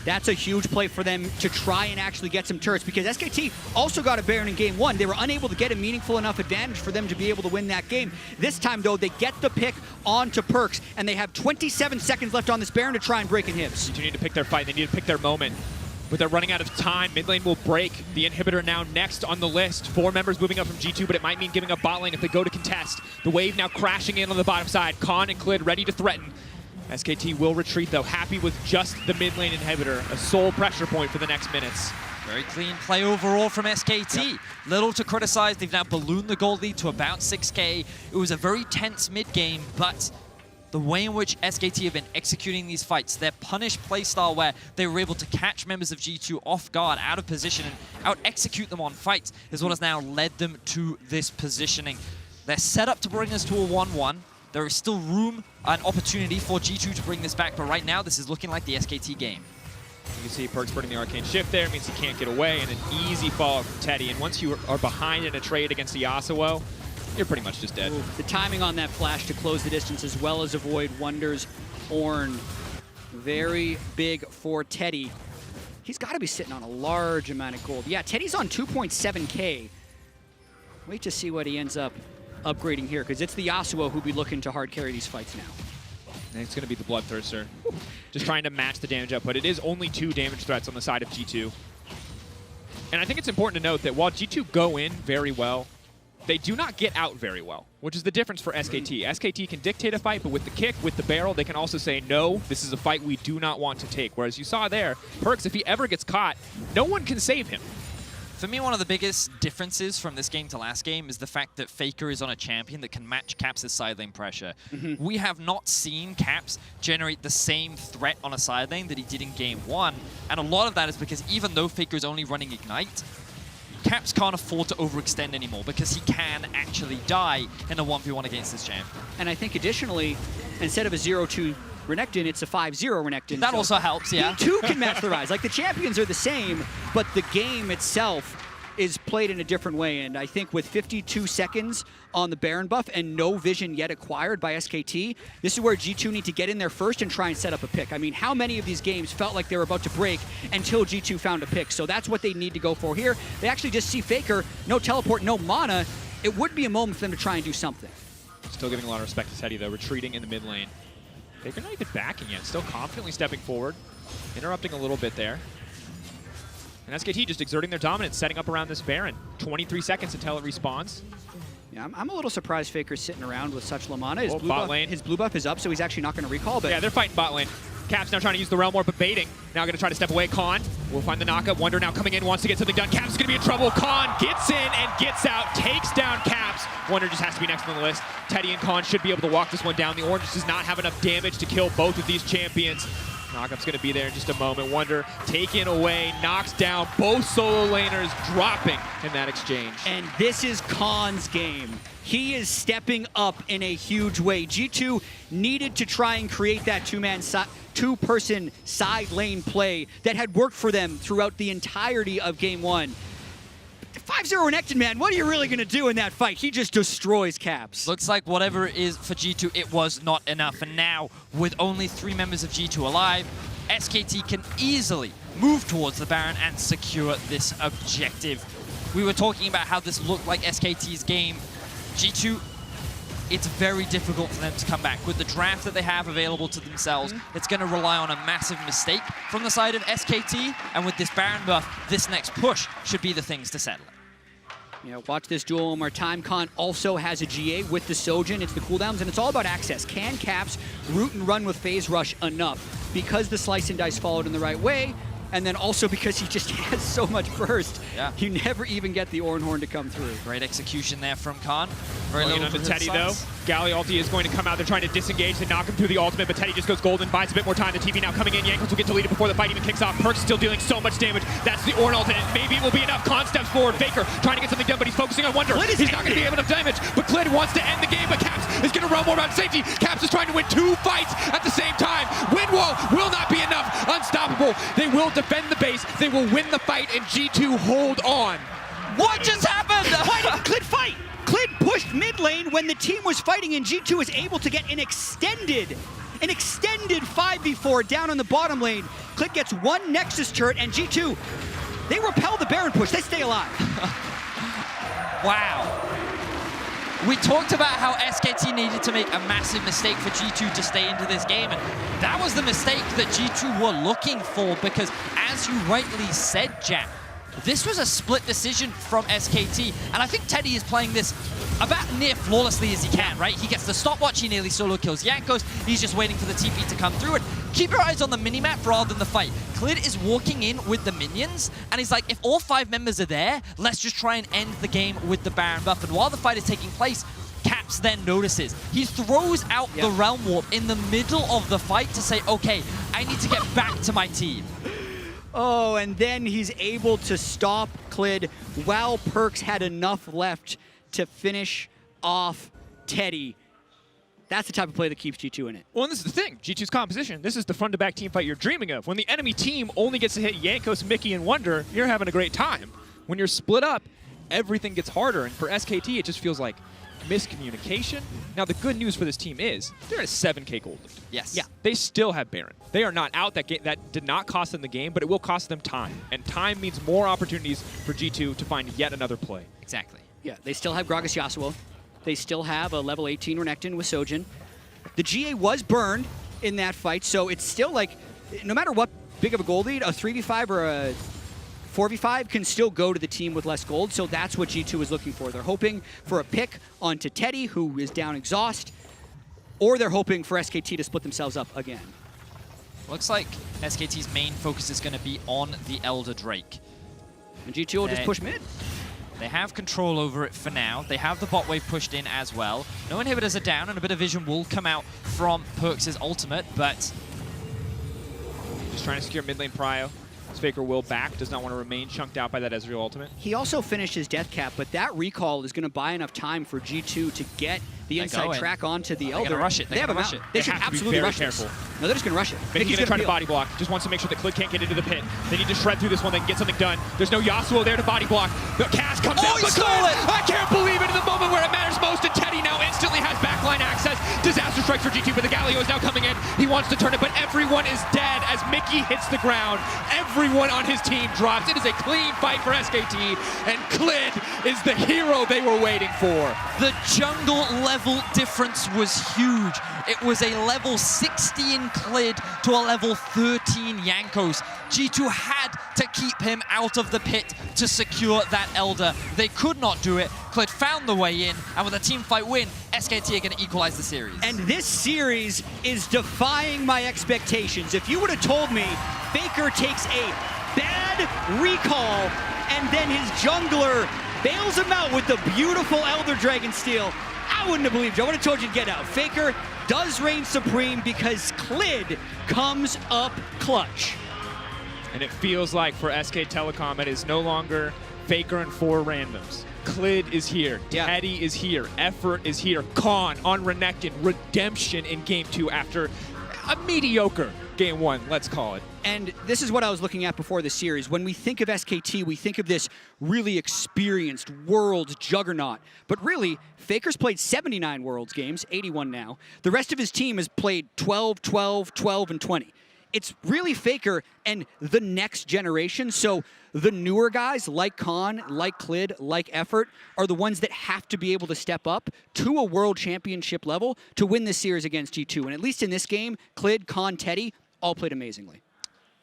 That's a huge play for them to try and actually get some turrets, because SKT also got a Baron in game 1. They were unable to get a meaningful enough advantage for them to be able to win that game. This time, though, they get the pick onto Perks, and they have 27 seconds left on this Baron to try and break inhibs. G2 need to pick their fight. They need to pick their moment. But they're running out of time. Mid lane will break. The inhibitor now next on the list. 4 members moving up from G2, but it might mean giving up bot lane if they go to contest. The wave now crashing in on the bottom side. Khan and Klid ready to threaten. SKT will retreat, though, happy with just the mid lane inhibitor. A sole pressure point for the next minutes. Very clean play overall from SKT. Yep. Little to criticize. They've now ballooned the gold lead to about 6K. It was a very tense mid game, but the way in which SKT have been executing these fights, their punish playstyle where they were able to catch members of G2 off guard, out of position, and out-execute them on fights is what has now led them to this positioning. They're set up to bring us to a 1-1. There is still room and opportunity for G2 to bring this back, but right now this is looking like the SKT game. You can see Perks burning the Arcane Shift there. It means he can't get away, and an easy fall from Teddy. And once you are behind in a trade against the Yasuo, you're pretty much just dead. Ooh, the timing on that flash to close the distance as well as avoid Wonder's Horn. Very big for Teddy. He's got to be sitting on a large amount of gold. Yeah, Teddy's on 2.7K. Wait to see what he ends up upgrading here, because it's the Yasuo who'll be looking to hard carry these fights now. And it's going to be the Bloodthirster. Just trying to match the damage output. It is only 2 damage threats on the side of G2. And I think it's important to note that while G2 go in very well, they do not get out very well, which is the difference for SKT. SKT can dictate a fight, but with the kick, with the barrel, they can also say, no, this is a fight we do not want to take. Whereas you saw there, Perks, if he ever gets caught, no one can save him. For me, one of the biggest differences from this game to last game is the fact that Faker is on a champion that can match Caps' side lane pressure. We have not seen Caps generate the same threat on a side lane that he did in game 1, and a lot of that is because even though Faker is only running Ignite, Caps can't afford to overextend anymore because he can actually die in a 1v1 against this champ. And I think additionally, instead of a 0-2 Renekton, it's a 5-0 Renekton. That so also helps, yeah. He too can match the rise. Like, the champions are the same, but the game itself is played in a different way. And I think with 52 seconds on the Baron buff and no vision yet acquired by SKT, this is where G2 need to get in there first and try and set up a pick. I mean, how many of these games felt like they were about to break until G2 found a pick? So that's what they need to go for here. They actually just see Faker, no teleport, no mana. It would be a moment for them to try and do something. Still giving a lot of respect to Teddy, though, retreating in the mid lane. Faker not even backing yet, still confidently stepping forward, interrupting a little bit there. And SKT just exerting their dominance, setting up around this Baron. 23 seconds until it respawns. Yeah, I'm a little surprised Faker's sitting around with such Lamana. His blue buff is up, so he's actually not going to recall. But yeah, they're fighting bot lane. Caps now trying to use the Realm Warp, but baiting. Now going to try to step away. Khan will find the knockup. Wonder now coming in, wants to get something done. Caps is going to be in trouble. Khan gets in and gets out, takes down Caps. Wonder just has to be next on the list. Teddy and Khan should be able to walk this one down. The Orange does not have enough damage to kill both of these champions. Knockup's going to be there in just a moment. Wonder taken away, knocks down both solo laners, dropping in that exchange. And this is Khan's game. He is stepping up in a huge way. G2 needed to try and create that two-person side lane play that had worked for them throughout the entirety of game 1. 5-0 Renekton, man, what are you really going to do in that fight? He just destroys Caps. Looks like whatever it is for G2, it was not enough. And now, with only 3 members of G2 alive, SKT can easily move towards the Baron and secure this objective. We were talking about how this looked like SKT's game. G2, it's very difficult for them to come back. With the draft that they have available to themselves, it's going to rely on a massive mistake from the side of SKT. And with this Baron buff, this next push should be the things to settle it. Yeah, watch this duel one more time. Khan also has a GA with the Sojin. It's the cooldowns, and it's all about access. Can Caps root and run with Phase Rush enough? Because the Slice and Dice followed in the right way, and then also because he just has so much burst, you never even get the Ornhorn to come through. Great execution there from Khan. Very little onto for Teddy, though. Galley ulti is going to come out. They're trying to disengage. They knock him through the ultimate, but Teddy just goes golden, buys a bit more time. The TV now coming in. Yankles will get deleted before the fight even kicks off. Perks still dealing so much damage. That's the Ornn ult, and maybe it will be enough. Khan steps forward. Faker trying to get something done, but he's focusing on Wonder. He's not going to be able to damage, but Klid wants to end the game, but Caps is going to run more about safety. Caps is trying to win 2 fights at the same time. Wind wall will not be enough. Unstoppable. They will defend the base. They will win the fight, and G2 hold on. What just happened? Why didn't Clid fight? Clid pushed mid lane when the team was fighting, and G2 was able to get an extended 5v4 down on the bottom lane. Clid gets 1 Nexus turret, and G2, they repel the Baron push. They stay alive. Wow. We talked about how SKT needed to make a massive mistake for G2 to stay into this game, and that was the mistake that G2 were looking for, because as you rightly said, Jack, this was a split decision from SKT, and I think Teddy is playing this about near flawlessly as he can, right? He gets the stopwatch, he nearly solo kills Jankos, he's just waiting for the TP to come through, and keep your eyes on the minimap rather than the fight. Clid is walking in with the minions, and he's like, if all 5 members are there, let's just try and end the game with the Baron buff. And while the fight is taking place, Caps then notices. He throws out the Realm Warp in the middle of the fight to say, okay, I need to get back to my team. Oh, and then he's able to stop Clid while Perkz had enough left to finish off Teddy. That's the type of play that keeps G2 in it. Well, and this is the thing. G2's composition. This is the front-to-back team fight you're dreaming of. When the enemy team only gets to hit Jankos, Mickey, and Wonder, you're having a great time. When you're split up, everything gets harder. And for SKT, it just feels like miscommunication. Now, the good news for this team is they're at a 7K gold lead. Yes. Yeah. They still have Baron. They are not out. That did not cost them the game, but it will cost them time. And time means more opportunities for G2 to find yet another play. Exactly. Yeah, they still have Gragas Yasuo. They still have a level 18 Renekton with Sojin. The GA was burned in that fight, so it's still like, no matter what big of a gold lead, a 3v5 or a 4v5 can still go to the team with less gold, so that's what G2 is looking for. They're hoping for a pick onto Teddy, who is down exhaust, or they're hoping for SKT to split themselves up again. Looks like SKT's main focus is going to be on the Elder Drake. And G2 will just push mid. They have control over it for now. They have the bot wave pushed in as well. No inhibitors are down, and a bit of vision will come out from Perkz' ultimate, but Just trying to secure mid lane prio. Faker will back, does not want to remain chunked out by that Ezreal ultimate. He also finished his death cap, but that recall is going to buy enough time for G2 to get the inside track onto the Elder. They're gonna rush it. They have a rush mountain. it. They should have to be absolutely very rush careful. this. No, they're just going to rush it. Mickey's going to try to body block. Just wants to make sure that Clid can't get into the pit. They need to shred through this one. They can get something done. There's no Yasuo there to body block. The cast comes out. He stole it! I can't believe it in the moment where it matters most. And Teddy now instantly has backline access. Disaster strikes for G2, but the Galio is now coming in. He wants to turn it, but everyone is dead as Mickey hits the ground. Everyone on his team drops. It is a clean fight for SKT, and Clid is the hero they were waiting for. the jungle level difference was huge. It was a level 16 Clid to a level 13 Jankos. G2 had to keep him out of the pit to secure that Elder. They could not do it. Clid found the way in, and with a team fight win, SKT are going to equalize the series. And this series is defying my expectations. If you would have told me Faker takes a bad recall and then his jungler bails him out with the beautiful Elder Dragon Steel, I wouldn't have believed you. I would have told you to get out. Faker does reign supreme because Clid comes up clutch. And it feels like for SK Telecom, it is no longer Faker and 4 randoms. Clid is here. Yeah. Teddy is here. Effort is here. Khan on Renekton. Redemption in Game 2 after a mediocre Game 1, let's call it. And this is what I was looking at before the series. When we think of SKT, we think of this really experienced Worlds juggernaut. But really, Faker's played 79 Worlds games, 81 now. The rest of his team has played 12, 12, 12, and 20. It's really Faker and the next generation. So the newer guys like Khan, like Clid, like Effort are the ones that have to be able to step up to a world championship level to win this series against G2. And at least in this game, Clid, Khan, Teddy all played amazingly.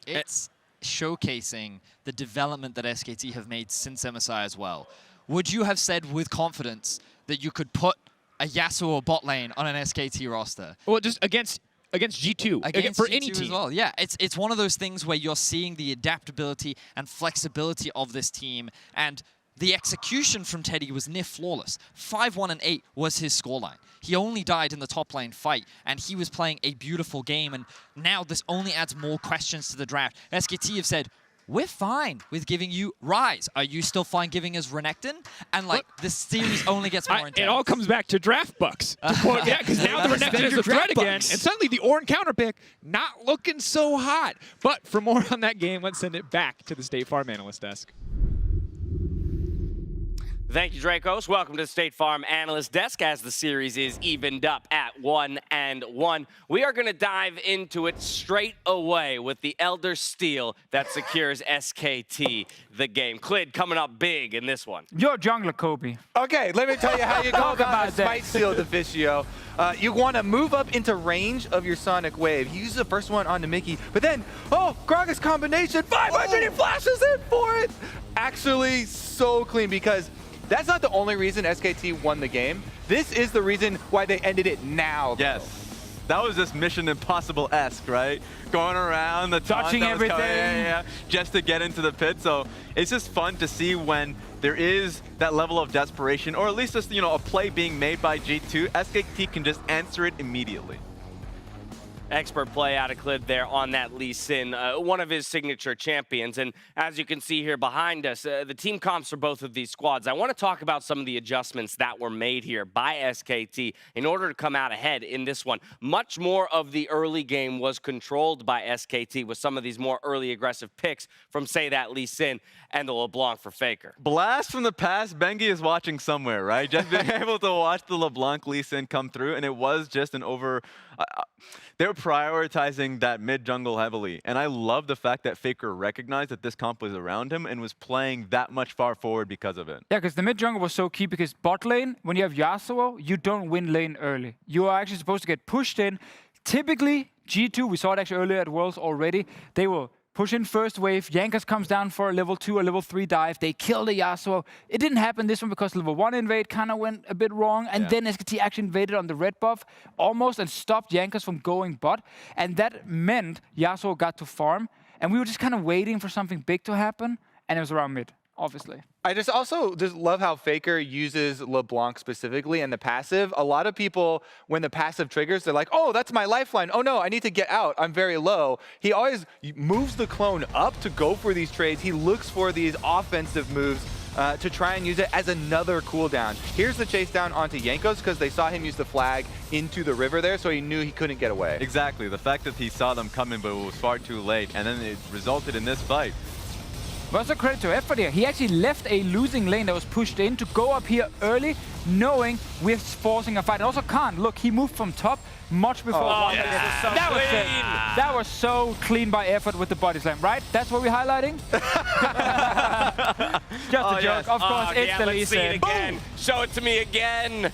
It's showcasing the development that SKT have made since MSI as well. Would you have said with confidence that you could put a Yasuo bot lane on an SKT roster? Well, just against G2, Against for G2 any team. as well. Yeah, it's one of those things where you're seeing the adaptability and flexibility of this team, and the execution from Teddy was near flawless. 5-1 and 8 was his scoreline. He only died in the top lane fight, and he was playing a beautiful game, and now this only adds more questions to the draft. SKT have said, we're fine with giving you Rise. Are you still fine giving us Renekton? And like, this series only gets more intense. It all comes back to draft bucks. Yeah, because now the Renekton is a threat again, and suddenly the Ornn counterpick not looking so hot. But for more on that game, let's send it back to the State Farm analyst desk. Thank you, Dracos. Welcome to the State Farm Analyst Desk as the series is evened up at 1-1. We are going to dive into it straight away with the Elder Steel that secures SKT the game. Clid coming up big in this one. You're jungler, Kobe. Okay, let me tell you how you go about Smite Seal Deficio. You want to move up into range of your Sonic Wave. He uses the first one onto Mickey, but then, Gragas combination, 500, he flashes in for it! Actually, so clean because that's not the only reason SKT won the game. This is the reason why they ended it now, though. Yes. That was just Mission Impossible-esque, right? Going around, the touching everything. Just to get into the pit. So it's just fun to see when there is that level of desperation, or at least just, a play being made by G2, SKT can just answer it immediately. Expert play out of Clid there on that Lee Sin, one of his signature champions. And as you can see here behind us, the team comps for both of these squads. I want to talk about some of the adjustments that were made here by SKT in order to come out ahead in this one. Much more of the early game was controlled by SKT with some of these more early aggressive picks from, say, that Lee Sin and the LeBlanc for Faker. Blast from the past, Bengi is watching somewhere, right? Just being able to watch the LeBlanc Lee Sin come through, and it was just an over... they were prioritizing that mid jungle heavily, and I love the fact that Faker recognized that this comp was around him and was playing that much far forward because of it. Yeah, because the mid jungle was so key, because bot lane, when you have Yasuo, you don't win lane early. You are actually supposed to get pushed in. Typically, G2, we saw it actually earlier at Worlds already, they will push in first wave, Jankos comes down for a level 2 or level 3 dive, they kill the Yasuo. It didn't happen this one because level 1 invade kind of went a bit wrong, and then SKT actually invaded on the red buff almost and stopped Jankos from going bot, and that meant Yasuo got to farm, and we were just kind of waiting for something big to happen, and it was around mid, obviously. I also love how Faker uses LeBlanc specifically and the passive. A lot of people, when the passive triggers, they're like, oh, that's my lifeline. Oh no, I need to get out. I'm very low. He always moves the clone up to go for these trades. He looks for these offensive moves to try and use it as another cooldown. Here's the chase down onto Jankos because they saw him use the flag into the river there, so he knew he couldn't get away. Exactly. The fact that he saw them coming, but it was far too late, and then it resulted in this fight. But also credit to effort here. He actually left a losing lane that was pushed in to go up here early, knowing we're forcing a fight. And also Khan, look, he moved from top much before. That was so clean by effort with the body slam, right? That's what we're highlighting? Just a joke. Yes. Of course, it's the Lee let's see it Sin. again. Boom. Show it to me again.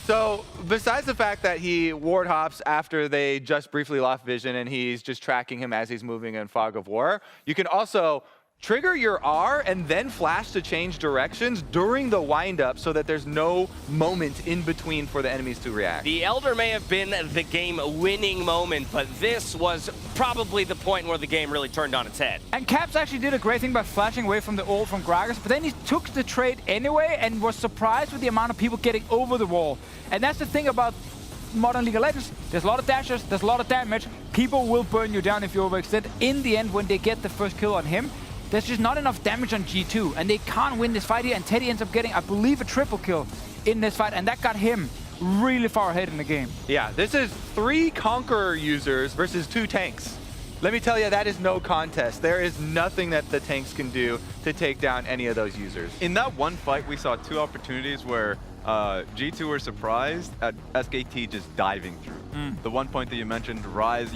So besides the fact that he ward hops after they just briefly lost vision and he's just tracking him as he's moving in Fog of War, you can also trigger your R and then flash to change directions during the windup so that there's no moment in between for the enemies to react. The Elder may have been the game-winning moment, but this was probably the point where the game really turned on its head. And Caps actually did a great thing by flashing away from the ult from Gragas, but then he took the trade anyway and was surprised with the amount of people getting over the wall. And that's the thing about modern League of Legends. There's a lot of dashes, there's a lot of damage. People will burn you down if you overextend. In the end, when they get the first kill on him, there's just not enough damage on G2, and they can't win this fight here, and Teddy ends up getting, I believe, a triple kill in this fight, and that got him really far ahead in the game. Yeah, this is 3 Conqueror users versus 2 tanks. Let me tell you, that is no contest. There is nothing that the tanks can do to take down any of those users. In that one fight, we saw 2 opportunities where G2 were surprised at SKT just diving through. The one point that you mentioned, Rise,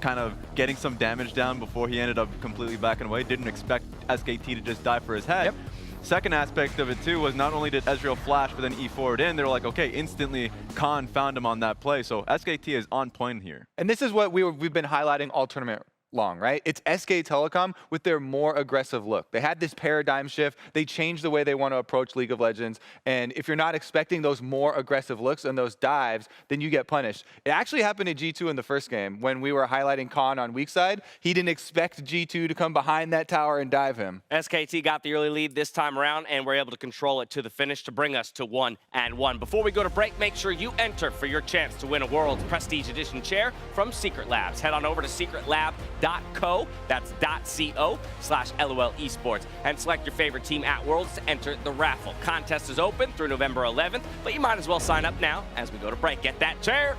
kind of getting some damage down before he ended up completely backing away. Didn't expect SKT to just dive for his head. Yep. Second aspect of it too was not only did Ezreal flash, but then E4'd in. They were like, okay, instantly Khan found him on that play. So SKT is on point here. And this is what we've been highlighting all tournament long, right? It's SK Telecom with their more aggressive look. They had this paradigm shift. They changed the way they want to approach League of Legends. And if you're not expecting those more aggressive looks and those dives, then you get punished. It actually happened at G2 in the first game when we were highlighting Khan on weak side. He didn't expect G2 to come behind that tower and dive him. SKT got the early lead this time around, and we're able to control it to the finish to bring us to 1-1. Before we go to break, make sure you enter for your chance to win a World's Prestige Edition chair from Secret Labs. Head on over to secretlab.com worlds.co. That's .co/LOL Esports. And select your favorite team at Worlds to enter the raffle. Contest is open through November 11th, but you might as well sign up now as we go to break. Get that chair.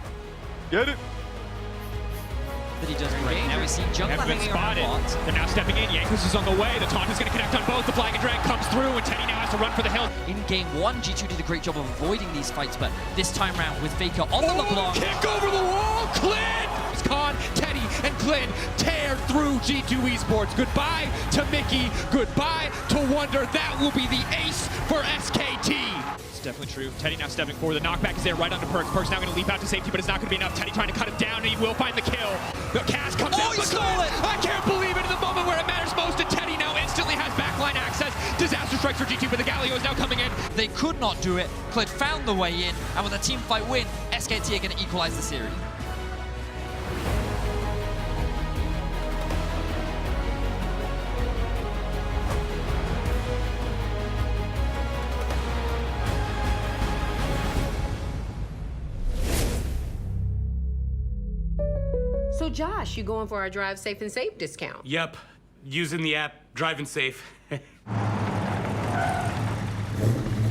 Get it. That he does great. Now we see Jungler Have been hanging around spotted. bot. They're now stepping in. Yankees is on the way. The taunt is going to connect on both. The Flying Drag comes through, and Teddy now has to run for the hill. In game one, G2 did a great job of avoiding these fights, but this time round with Faker on the LeBlanc. Kick over the wall. Clint! It's Khan, Teddy, and Clint tear through G2 Esports. Goodbye to Mickey. Goodbye to Wonder. That will be the ace for SKT. It's definitely true. Teddy now stepping forward. The knockback is there right under Perks. Perks now going to leap out to safety, but it's not going to be enough. Teddy trying to cut him down, and he will find the kill. The Cash comes in. He stole it! I can't believe it in the moment where it matters most. And Teddy now instantly has backline access. Disaster strikes for G2, but the Galio is now coming in. They could not do it. Clint found the way in, and with a team fight win, SKT are going to equalize the series. So Josh, you going for our Drive Safe and Save discount? Yep, using the app, driving safe. You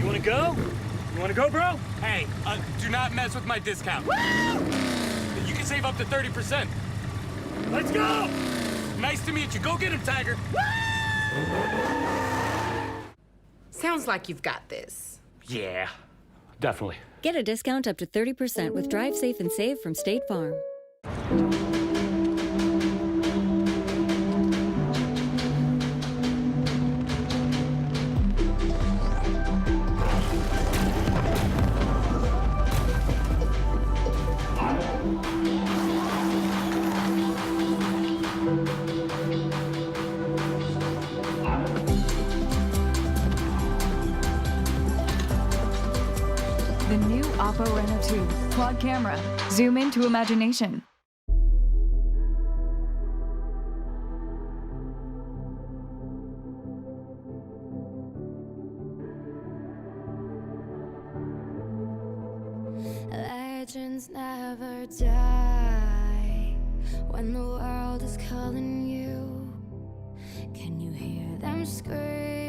wanna go? You wanna go, bro? Hey, do not mess with my discount. Woo! You can save up to 30%. Let's go! Nice to meet you. Go get him, Tiger. Woo! Sounds like you've got this. Yeah, definitely. Get a discount up to 30% with Drive Safe and Save from State Farm. The new Oppo Reno 2 quad camera. Zoom into imagination. Legends never die when the world is calling you. Can you hear them scream?